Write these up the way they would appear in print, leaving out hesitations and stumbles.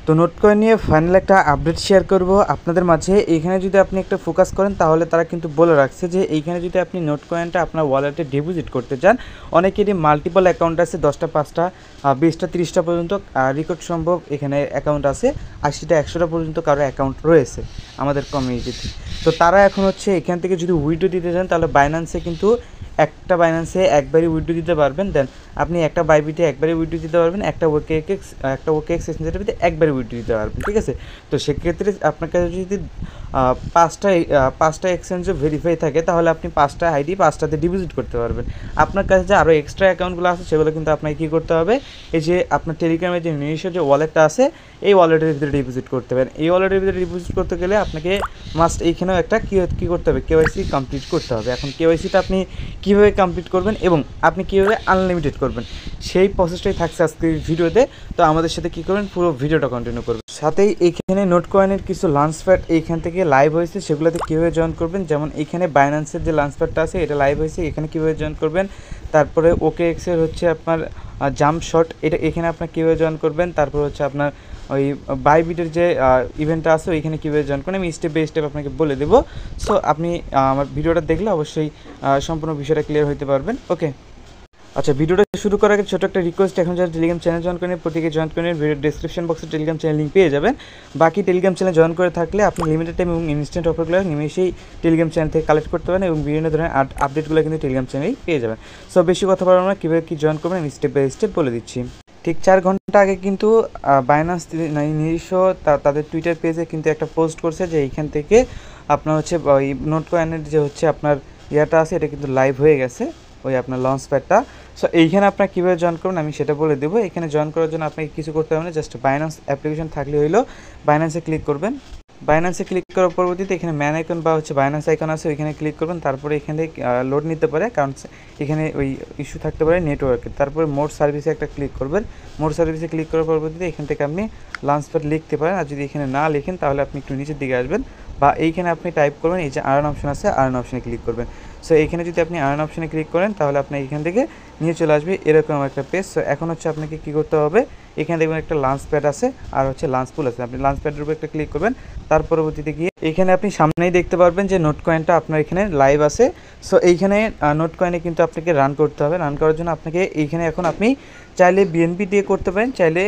তো নোটকয়েন নিয়ে ফাইনাল একটা আপডেট শেয়ার করব আপনাদের মাঝে। এইখানে যদি আপনি একটা ফোকাস করেন তাহলে তারা কিন্তু বলে রাখছে যে এইখানে যদি আপনি নোটকয়েনটা আপনার ওয়ালেটে ডিপোজিট করতে চান, অনেকেরই মাল্টিপল অ্যাকাউন্ট আছে, 10টা 5টা 20টা 30টা পর্যন্ত রেকর্ড সম্ভব এখানে অ্যাকাউন্ট আছে, 80টা 100টা পর্যন্ত কারো অ্যাকাউন্ট রয়েছে আমাদের কমিউনিটিতে। তো তারা এখন হচ্ছে এখান থেকে যদি উইথড্র দিতে চান তাহলে বাইন্যান্সে কিন্তু একটা বাইন্যান্সে একবারই উইথড্র দিতে পারবেন, দেন আপনি একটা বাইবিটে একবারই উইথড্র দিতে পারবেন, একটা ওকেএক্স এক্সচেঞ্জের একবারই উইথড্র দিতে পারবেন, ঠিক আছে। তো সেক্ষেত্রে আপনার কাছে যদি পাঁচটা এক্সচেঞ্জও ভেরিফাই থাকে তাহলে আপনি 5টা আইডি 5টাতে ডিপোজিট করতে পারবেন। আপনার কাছে যে আরও এক্সট্রা অ্যাকাউন্টগুলো আছে সেগুলো কিন্তু আপনাকে কী করতে হবে, এই যে আপনার টেলিগ্রামের যে নিজস্ব যে ওয়ালেটটা আছে এই ওয়ালেটের ভিতরে ডিপোজিট করতে পারেন। এই ওয়ালেটের ভিতরে ডিপোজিট করতে গেলে আপনাকে মাস্ট এইখানেও একটা কী করতে হবে, কেওয়াইসি কমপ্লিট করতে হবে। এখন কেওয়াইসিটা আপনি কীভাবে কমপ্লিট করবেন এবং আপনি কীভাবে আনলিমিটেড করবেন সেই প্রসেসটাই থাকছে আজকের ভিডিওতে। তো আমাদের সাথে কী করবেন, পুরো ভিডিওটা কন্টিনিউ করবেন। সাথেই এইখানে নোটকয়েনের কিছু লঞ্চপ্যাড এইখান থেকে লাইভ হয়েছে, সেগুলোতে কীভাবে জয়েন করবেন, যেমন এইখানে বাইন্যান্সের যে লঞ্চপ্যাডটা আছে এটা লাইভ হয়েছে, এখানে কীভাবে জয়েন করবেন। তারপরে ওকেএক্সের হচ্ছে আপনার জাম্প শট, এটা এখানে আপনার কীভাবে জয়েন করবেন। তারপর হচ্ছে আপনার ওই বাইবিটের যে ইভেন্টটা আছে ওইখানে কীভাবে জয়েন করেন আমি স্টেপ বাই স্টেপ আপনাকে বলে দেবো। সো আপনি আমার ভিডিওটা দেখলে অবশ্যই সম্পূর্ণ বিষয়টা ক্লিয়ার হতে পারবেন। ওকে, আচ্ছা, ভিডিওটা শুরু করার আগে ছোটো একটা রিকোয়েস্ট, এখন যারা টেলিগ্রাম চ্যানেল জয়েন করেন প্রত্যেকে জয়েন করেন, ভিডিও ডিসক্রিপশন বক্সে টেলিগ্রাম চ্যানেল লিঙ্ক পেয়ে যাবেন। বাকি টেলিগ্রাম চ্যানেল জয়েন করে থাকলে আপনি লিমিটেড টাইম এবং ইনস্ট্যান্ট অফারগুলো নিমেষেই টেলিগ্রাম চ্যানেল থেকে কালেক্ট করতে পারেন এবং বিভিন্ন ধরনের আপডেটগুলো কিন্তু টেলিগ্রাম চ্যানেলেই পেয়ে যাবেন। সো বেশি কথা বলবো না, কীভাবে কী জয়েন করবেন আমি স্টেপ বাই স্টেপ বলে দিচ্ছি। ঠিক 4 ঘন্টা আগে কিন্তু বাইন্যান্স নিজস্ব তাদের টুইটার পেজে কিন্তু একটা পোস্ট করছে যে এইখান থেকে আপনার হচ্ছে ওই নোটকয়েনের যে হচ্ছে আপনার ইয়াটা আছে এটা কিন্তু লাইভ হয়ে গেছে, ওই আপনার লঞ্চ প্যাডটা। সো এইখানে আপনার কীভাবে জয়েন করবেন আমি সেটা বলে দেবো। এখানে জয়েন করার জন্য আপনাকে কিছু করতে হবে না, জাস্ট বাইন্যান্স অ্যাপ্লিকেশন থাকলে হইলো। বাইন্যান্সে ক্লিক করবেন, বাইন্যান্সে ক্লিক করার পরবর্তীতে এখানে ম্যান আইকন বা হচ্ছে বাইন্যান্স আইকন আছে ওইখানে ক্লিক করবেন। তারপরে এখানে লোড নিতে পারে, কারণ এখানে ওই ইস্যু থাকতে পারে নেটওয়ার্কের। তারপরে মোর সার্ভিসে একটা ক্লিক করবেন, মোর সার্ভিসে ক্লিক করার পরবর্তীতে এখান থেকে আপনি লঞ্চপ্যাড লিখতে পারেন, আর যদি এখানে না লিখেন তাহলে আপনি একটু নিচের দিকে আসবেন বা এইখানে আপনি টাইপ করবেন, এই যে আর্ন অপশন আছে আর্ন অপশনে ক্লিক করবেন। সো এইখানে যদি আপনি আর্ন অপশনে ক্লিক করেন তাহলে আপনি এখান থেকে নিয়ে চলে আসবে এরকম একটা পেজ। সো এখন হচ্ছে আপনাকে কী করতে হবে, এখানে দেখবেন একটা লাঞ্চ প্যাড আছে আর হচ্ছে লাঞ্চ পুল আছে, আপনি লাঞ্চ প্যাডের উপর একটা ক্লিক করবেন। তার পরবর্তীতে গিয়ে এখানে আপনি সামনেই দেখতে পারবেন যে নোটকয়েনটা আপনার এখানে লাইভ আছে। সো এইখানে নোটকয়েনে কিন্তু আপনাকে রান করতে হবে। রান করার জন্য আপনাকে এইখানে এখন আপনি চাইলে বিএনপি দিয়ে করতে পারেন, চাইলে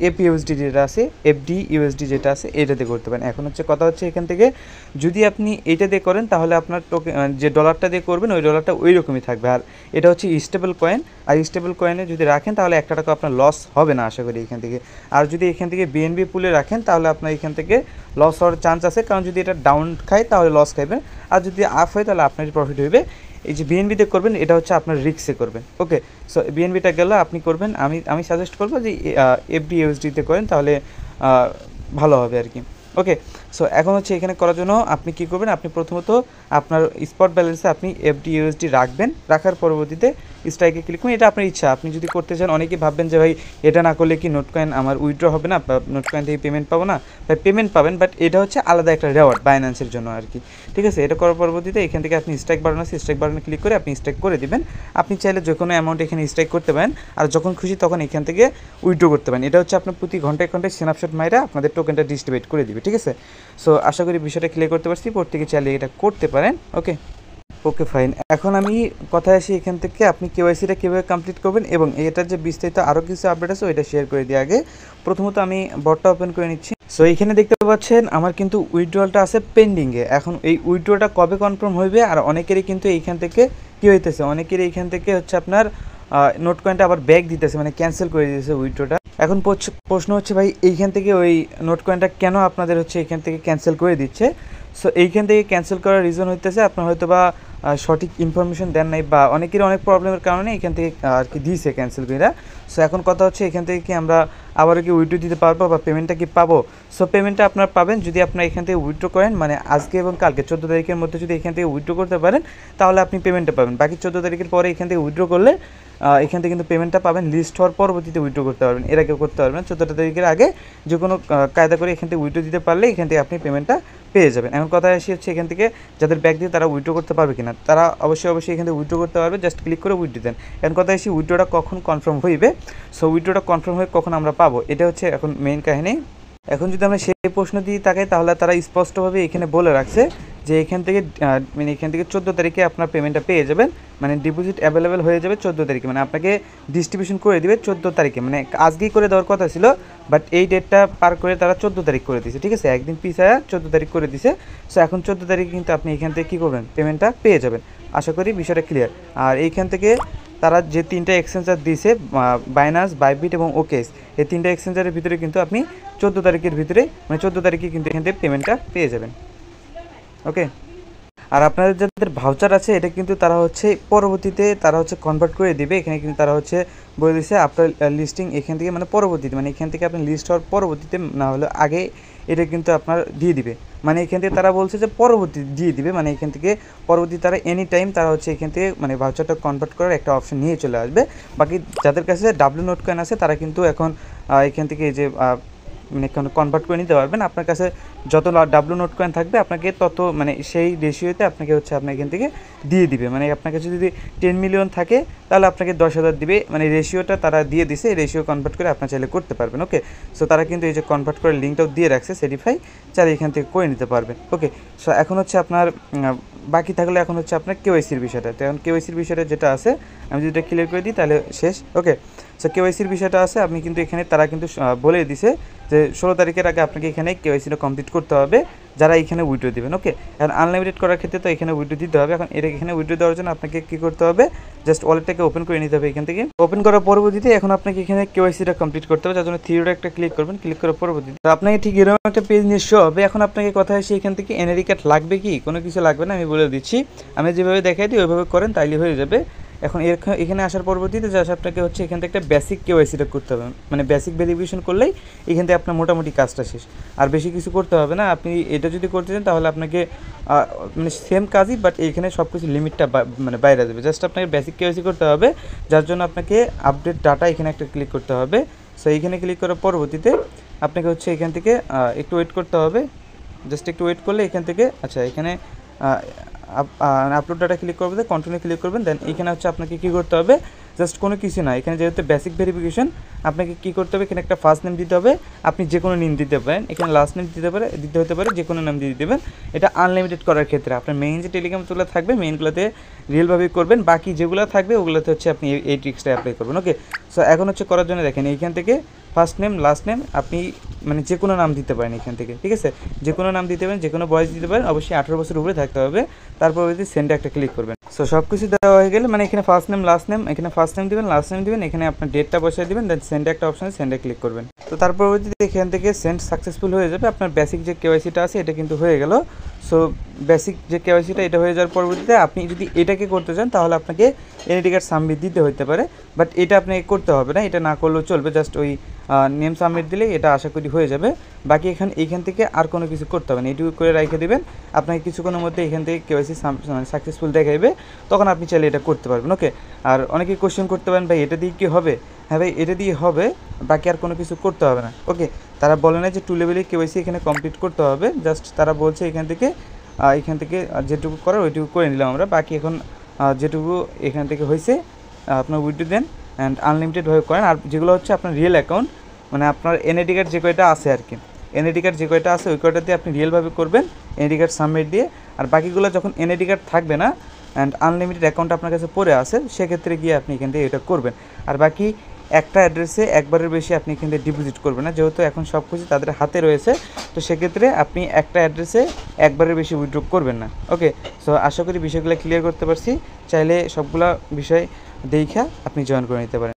এপিইউএসডি যেটা আছে এফডি ইউএসডি যেটা আছে এটা দিয়ে করতে পারেন। এখন হচ্ছে কথা হচ্ছে এখান থেকে যদি আপনি এইটা দিয়ে করেন তাহলে আপনার যে ডলারটা দিয়ে করবেন ওই ডলারটা ওই রকমই থাকবে, আর এটা হচ্ছে স্টেবল কয়েন। আর স্টেবল কয়েনে যদি রাখেন তাহলে একটা টাকা আপনার লস হবে না আশা করি এখান থেকে। আর যদি এখান থেকে বিএনবি পুলে রাখেন তাহলে আপনার এখান থেকে লস হওয়ার চান্স আছে, কারণ যদি এটা ডাউন খায় তাহলে লস খাইবেন, আর যদি আপ হয় তাহলে আপনার প্রফিট হইবে। এই যে বিএনবিতে করবেন এটা হচ্ছে আপনার রিক্সে করবেন। ওকে, সো বিএনবিটা গেলে আপনি করবেন, আমি সাজেস্ট করবো যে এফডি ইউএসডিতে করেন তাহলে ভালো হবে আর কি। ওকে, সো এখন হচ্ছে এখানে করার জন্য আপনি কী করবেন, আপনি প্রথমত আপনার স্পট ব্যালেন্সে আপনি এফডি ইউএসডি রাখবেন, রাখার পরবর্তীতে স্ট্রাইকে ক্লিক করুন। এটা আপনার ইচ্ছা, আপনি যদি করতে চান। অনেকেই ভাববেন যে ভাই এটা না করলে কি নোটকয়েন আমার উইথড্র হবে না, বা নোটকয়েন থেকে পেমেন্ট পাবো না। ভাই পেমেন্ট পাবেন, বাট এটা হচ্ছে আলাদা একটা রেওয়ার্ড বাইন্যান্সের জন্য আর কি, ঠিক আছে। এটা করার পরবর্তীতে এখান থেকে আপনি স্ট্রাইক বাটন আছে, স্ট্রাইক বাটনে ক্লিক করে আপনি স্ট্রাইক করে দিবেন। আপনি চাইলে যে কোনো অ্যামাউন্ট এখানে স্ট্রাইক করতে পারেন, আর যখন খুশি তখন এখান থেকে উইথড্র করতে পারেন। এটা হচ্ছে আপনার প্রতি ঘন্টায় ঘন্টায় স্ন্যাপশট মাইরা আপনাদের টোকেনটা ডিস্ট্রিবিউট করে দিবে, ঠিক আছে। সো আশা করি বিষয়টা ক্লিয়ার করতে পারছি, প্রত্যেকে চাইলে এটা করতে পারেন। Okay fine. এখন আমি কথায় আসি এখান থেকে আপনি কেওয়াইসিটা কীভাবে কমপ্লিট করবেন এবং এটার যে বিস্তারিত আরও কিছু আপডেট আছে ওইটা শেয়ার করে দিয়ে আগে প্রথমত আমি বটটা ওপেন করে নিচ্ছি। সো এইখানে দেখতে পাচ্ছেন আমার কিন্তু উইথড্রলটা আছে পেন্ডিংয়ে। এখন এই উইথড্রটা কবে কনফার্ম হইবে, আর অনেকেরই কিন্তু এইখান থেকে কী হইতেছে, অনেকেরই এইখান থেকে হচ্ছে আপনার নোটকয়েনটা আবার ব্যাক দিতেছে, মানে ক্যান্সেল করে দিতেছে উইথড্রটা। এখন প্রশ্ন হচ্ছে ভাই এইখান থেকে ওই নোটকয়েনটা কেন আপনাদের হচ্ছে এইখান থেকে ক্যান্সেল করে দিচ্ছে। সো এইখান থেকে ক্যান্সেল করার রিজন হইতেছে আপনার হয়তো বা সঠিক ইনফরমেশন দেন নাই, বা অনেকেরই অনেক প্রবলেমের কারণে এখান থেকে আর কি দিয়েছে ক্যান্সেল করে। সো এখন কথা হচ্ছে এখান থেকে কি আমরা আবারও কি উইথড্র দিতে পারবো বা পেমেন্টটা কি পাবো। সো পেমেন্টটা আপনার পাবেন যদি আপনার এখান থেকে উইথড্র করেন, মানে আজকে এবং কালকে 14 তারিখের মধ্যে যদি এখান থেকে উইথড্র করতে পারেন তাহলে আপনি পেমেন্টটা পাবেন। বাকি 14 তারিখের পরে এখান থেকে উইথড্র করলে এখান থেকে কিন্তু পেমেন্টটা পাবেন লিস্ট হওয়ার পরবর্তীতে উইথড্র করতে পারবেন, এর আগে করতে পারবেন না। 14 তারিখের আগে যে কোনো কায়দা করে এখান থেকে উইথড্র দিতে পারলে এখান থেকে আপনি পেমেন্টটা পেয়ে যাবেন। এখন কথা আসি হচ্ছে এখান থেকে যাদের ব্যাগ দিয়ে তারা উইথড্র করতে পারবে কিনা, তারা অবশ্যই এখান থেকে উইথড্র করতে পারবে, জাস্ট ক্লিক করে উইথড্র দেন। এখন কথা আসি উইথড্রটা কখন কনফার্ম হইবে, সো উইথড্রটা কনফার্ম হয়ে কখন আমরা পাবো, এটা হচ্ছে এখন মেইন কাহিনী। এখন যদি আমরা সেই প্রশ্ন দিয়ে তাকাই তাহলে তারা স্পষ্টভাবে এখানে বলে রাখছে যে এখান থেকে মানে এখান থেকে 14 তারিখে আপনার পেমেন্টটা পেয়ে যাবেন, মানে ডিপোজিট অ্যাভেলেবেল হয়ে যাবে 14 তারিখে, মানে আপনাকে ডিস্ট্রিবিউশন করে দিবে 14 তারিখে, মানে আজকেই করে দেওয়ার কথা ছিল, বাট এই ডেটটা পার করে তারা 14 তারিখ করে দিয়েছে, ঠিক আছে, একদিন পিছায়া 14 তারিখ করে দিছে। সো এখন 14 তারিখে কিন্তু আপনি এখান থেকে কী করবেন, পেমেন্টটা পেয়ে যাবেন। আশা করি বিষয়টা ক্লিয়ার। আর এইখান থেকে তারা যে 3টা এক্সচেঞ্জার দিয়েছে, বাইনান্স, বাইবিট এবং ওকেস, এই 3টা এক্সচেঞ্জারের ভিতরে কিন্তু আপনি 14 তারিখের ভিতরে, মানে 14 তারিখে কিন্তু এখান থেকে পেমেন্টটা পেয়ে যাবেন। ওকে, আর আপনাদের যাদের ভাউচার আছে এটা কিন্তু তারা হচ্ছে পরবর্তীতে তারা হচ্ছে কনভার্ট করে দিবে। এখানে কিন্তু তারা হচ্ছে বলে দিচ্ছে আপনার লিস্টিং এখান থেকে, মানে পরবর্তীতে, মানে এখান থেকে আপনি লিস্ট হওয়ার পরবর্তীতে না হলে আগে এটা কিন্তু আপনার দিয়ে দিবে, মানে এখান থেকে তারা বলছে যে পরবর্তী দিয়ে দিবে, মানে এখান থেকে পরবর্তী তারা এনি টাইম তারা হচ্ছে এখান থেকে মানে ভাউচারটা কনভার্ট করার একটা অপশন নিয়ে চলে আসবে। বাকি যাদের কাছে ডাব্লিউ নোট কয়েন আছে তারা কিন্তু এখন এখান থেকে এই যে মানে কনভার্ট করে নিতে পারবেন। আপনার কাছে যত ডাব্লিউ নোট কয়েন থাকবে আপনাকে তত, মানে সেই রেশিওতে আপনাকে হচ্ছে আপনার এখান থেকে দিয়ে দিবে। মানে আপনার কাছে যদি 10 মিলিয়ন থাকে তাহলে আপনাকে 10,000 দিবে, মানে রেশিওটা তারা দিয়ে দিছে, এই রেশিও কনভার্ট করে আপনার চাইলে করতে পারবেন। ওকে, সো তারা কিন্তু এই যে কনভার্ট করার লিঙ্কটাও দিয়ে রাখছে, সেটিফাই চাইলে এখান থেকে করে নিতে পারবেন। ওকে, সো এখন হচ্ছে আপনার বাকি থাকলে এখন হচ্ছে আপনার কেওয়াইসির বিষয়টা। তো এখন কেওয়াইসির বিষয়টা যেটা আছে আমি যদি এটা ক্লিয়ার করে দিই তাহলে শেষ। ওকে, সো কেওয়াইসির বিষয়টা আছে, আপনি কিন্তু এখানে তারা কিন্তু বলে দিছে যে 16 তারিখের আগে আপনাকে এখানে কেওয়াইসিটা কমপ্লিট করতে হবে যারা এখানে উইথড্র দেবেন। ওকে, এখন আনলিমিটেড করার ক্ষেত্রে তো এখানে উইথড্র দিতে হবে। এখন এটা এখানে উইথড্র দেওয়ার জন্য আপনাকে কী করতে হবে, জাস্ট ওয়ালেটটাকে ওপেন করে নিতে হবে। এখান থেকে ওপেন করার পরবর্তীতে এখন আপনাকে এখানে কেওয়াইসিটা কমপ্লিট করতে হবে, যার জন্য থ্রিডে একটা ক্লিক করবেন। ক্লিক করার পরবর্তীতে তো আপনাকে ঠিক এরকম একটা পেজ নিয়ে শো হবে। এখন আপনাকে কথা আসে এখান থেকে এনআইডি কার্ড লাগবে কি, কোনো কিছু লাগবে না, আমি বলে দিচ্ছি। আমি যেভাবে দেখাই দিই ওইভাবে করেন তাইলে হয়ে যাবে। এখন এখানে আসার পরবর্তীতে জাস্ট আপনাকে হচ্ছে এখান থেকে একটা বেসিক কেওয়াইসিটা করতে হবে, মানে বেসিক ভেরিফিকেশন করলেই এখান থেকে আপনার মোটামুটি কাজটা শেষ, আর বেশি কিছু করতে হবে না। আপনি এটা যদি করতে চান তাহলে আপনাকে মানে সেম কাজই, বাট এইখানে সব কিছু লিমিটটা মানে বাইরে যাবে। জাস্ট আপনাকে বেসিক কেওয়াইসি করতে হবে, যার জন্য আপনাকে আপডেট ডাটা এখানে একটা ক্লিক করতে হবে। সো এইখানে ক্লিক করার পরবর্তীতে আপনাকে হচ্ছে এখান থেকে একটু ওয়েট করতে হবে, জাস্ট একটু ওয়েট করলে এখান থেকে আচ্ছা এখানে আপলোড ডাটা ক্লিক করবেন, কন্টিনিউ ক্লিক করবেন। দেন এখানে হচ্ছে আপনাকে কী করতে হবে, জাস্ট কোনো কিছু না, এখানে যেহেতু বেসিক ভেরিফিকেশন আপনাকে কী করতে হবে, এখানে একটা ফার্স্ট নেম দিতে হবে, আপনি যে কোনো নেম দিতে পারেন, এখানে লাস্ট নেম দিতে হতে পারে, যে কোনো নাম দিয়ে দেবেন। এটা আনলিমিটেড করার ক্ষেত্রে আপনার মেইন যে টেলিগ্রামগুলো থাকবে মেইনগুলোতে রিয়েলভাবেই করবেন, বাকি যেগুলো থাকবে ওগুলোতে হচ্ছে আপনি এই ট্রিক্সটা অ্যাপ্লাই করবেন। ওকে, সো এখন হচ্ছে করার জন্য দেখেন এইখান থেকে ফার্স্ট নেম লাস্ট নেম আপনি মানে যে কোনো নাম দিতে পারেন এখান থেকে, ঠিক আছে, যে কোনো নাম দিতে পারেন, যে কোনো বয়স দিতে পারেন, অবশ্যই 18 বছর উপরে থাকতে হবে। তারপর যদি সেন্ডে একটা ক্লিক করবেন। সো সব কিছু দেওয়া হয়ে গেলে মানে এখানে ফার্স্ট নেম লাস্ট নেম, এখানে ফার্স্ট নেম দিবেন, লাস্ট নেম দিবেন, এখানে আপনার ডেটটা বসিয়ে দিবেন, দেন সেন্ডে একটা অপশন সেন্ডে ক্লিক করবেন। তো তার পরবর্তীতে এখান থেকে সেন্ড সাকসেসফুল হয়ে যাবে। আপনার বেসিক যে কেওয়াইসিটা আছে এটা কিন্তু হয়ে গেল। সো বেসিক যে কেওয়াইসিটা এটা হয়ে যাওয়ার পরবর্তীতে আপনি যদি এটাকে করতে চান তাহলে আপনাকে এনআইডি কার্ড সাবমিট দিতে হতে পারে, বাট এটা আপনাকে করতে হবে না, এটা না করলেও চলবে, জাস্ট ওই নেম সাবমিট দিলেই এটা আশা করি হয়ে যাবে। বাকি এইখান থেকে আর কোনো কিছু করতে হবে না, এইটুকু করে রেখে দেবেন। আপনাকে কিছুক্ষণের মধ্যে এখান থেকে কেওয়াইসি সাকসেসফুল দেখাইবে, তখন আপনি চাইলে এটা করতে পারবেন। ওকে, আর অনেকে কোশ্চেন করতে পারেন ভাই এটা দিয়ে কী হবে, হ্যাঁ ভাই এটা দিয়ে হবে, বাকি আর কোনো কিছু করতে হবে না। ওকে, তারা বলে না যে 2 লেভেলের কেওয়াইসি এখানে কমপ্লিট করতে হবে, জাস্ট তারা বলছে এখান থেকে যেটুকু করার ওইটুকু করে নিলাম আমরা। বাকি এখন যেটুকু এখান থেকে হয়েছে আপনার উইথড্র দেন অ্যান্ড আনলিমিটেডভাবে করেন। আর যেগুলো হচ্ছে আপনার রিয়েল অ্যাকাউন্ট, মানে আপনার এনআইডি কার্ড যে কয়টা আছে আর কি, এনআইডি কার্ড যে কয়টা আছে ওই কয়টা দিয়ে আপনি রিয়েলভাবে করবেন এনআইডি কার্ড সাবমিট দিয়ে। আর বাকিগুলো যখন এনআইডি কার্ড থাকবে না অ্যান্ড আনলিমিটেড অ্যাকাউন্ট আপনার কাছে পড়ে আসে, সেক্ষেত্রে গিয়ে আপনি এখান থেকে এটা করবেন। আর বাকি একটা অ্যাড্রেসে একবারের বেশি আপনি এখান থেকে ডিপোজিট করবেন না, যেহেতু এখন সব কিছু তাদের হাতে রয়েছে, তো সেক্ষেত্রে আপনি একটা অ্যাড্রেসে একবারের বেশি উইথড্র করবেন না। ওকে, সো আশা করি বিষয়গুলো ক্লিয়ার করতে পারছি। চাইলে সবগুলা বিষয় দেখা আপনি জয়েন করে নিতে পারেন।